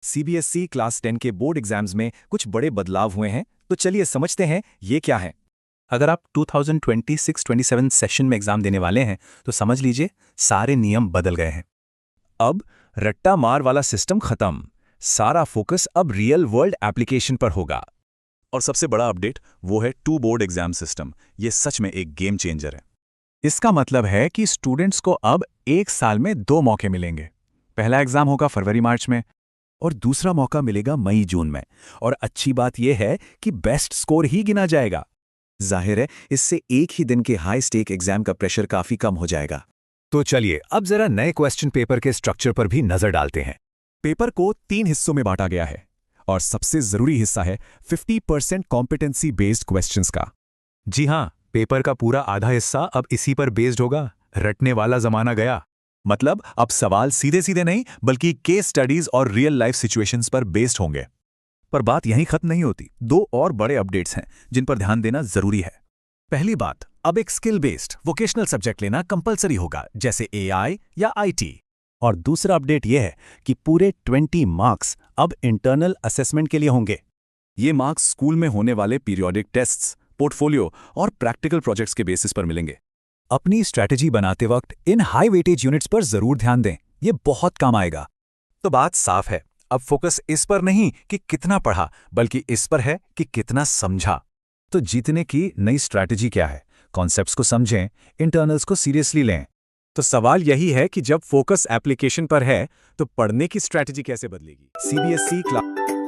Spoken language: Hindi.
सीबीएसई क्लास 10 के बोर्ड एग्जाम्स में कुछ बड़े बदलाव हुए हैं, तो चलिए समझते हैं ये क्या है। अगर आप 2026-27 सेशन में एग्जाम देने वाले हैं तो समझ लीजिए सारे नियम बदल गए हैं। अब रट्टा मार वाला सिस्टम खत्म, सारा फोकस अब रियल वर्ल्ड एप्लीकेशन पर होगा। और सबसे बड़ा अपडेट वो है टू बोर्ड एग्जाम सिस्टम। ये सच में एक गेम चेंजर है। इसका मतलब है कि स्टूडेंट्स को अब एक साल में 2 मौके मिलेंगे। पहला एग्जाम होगा फरवरी-मार्च में और दूसरा मौका मिलेगा मई-जून में। और अच्छी बात यह है कि बेस्ट स्कोर ही गिना जाएगा। जाहिर है, इससे एक ही दिन के हाई स्टेक एग्जाम का प्रेशर काफी कम हो जाएगा। तो चलिए अब जरा नए क्वेश्चन पेपर के स्ट्रक्चर पर भी नजर डालते हैं। पेपर को 3 हिस्सों में बांटा गया है और सबसे जरूरी हिस्सा है 50% कॉम्पिटेंसी बेस्ड क्वेश्चंस का। जी हाँ, पेपर का पूरा आधा हिस्सा अब इसी पर बेस्ड होगा। रटने वाला जमाना गया। मतलब अब सवाल सीधे सीधे नहीं बल्कि केस स्टडीज और रियल लाइफ सिचुएशंस पर बेस्ड होंगे। पर बात यहीं खत्म नहीं होती। 2 और बड़े अपडेट्स हैं जिन पर ध्यान देना जरूरी है। पहली बात, अब एक स्किल बेस्ड वोकेशनल सब्जेक्ट लेना कंपलसरी होगा, जैसे एआई या आईटी। और दूसरा अपडेट यह है कि पूरे 20 मार्क्स अब इंटरनल असेसमेंट के लिए होंगे। ये मार्क्स स्कूल में होने वाले पीरियोडिक टेस्ट्स, पोर्टफोलियो और प्रैक्टिकल प्रोजेक्ट्स के बेसिस पर मिलेंगे। अपनी स्ट्रैटेजी बनाते वक्त इन हाई वेटेज यूनिट्स पर जरूर ध्यान दें, ये बहुत काम आएगा। तो बात साफ है, अब फोकस इस पर नहीं कि कितना पढ़ा, बल्कि इस पर है कि कितना समझा। तो जीतने की नई स्ट्रैटेजी क्या है? कॉन्सेप्ट्स को समझें, इंटरनल्स को सीरियसली लें। तो सवाल यही है कि जब फोकस एप्लीकेशन पर है तो पढ़ने की स्ट्रैटेजी कैसे बदलेगी? CBSE class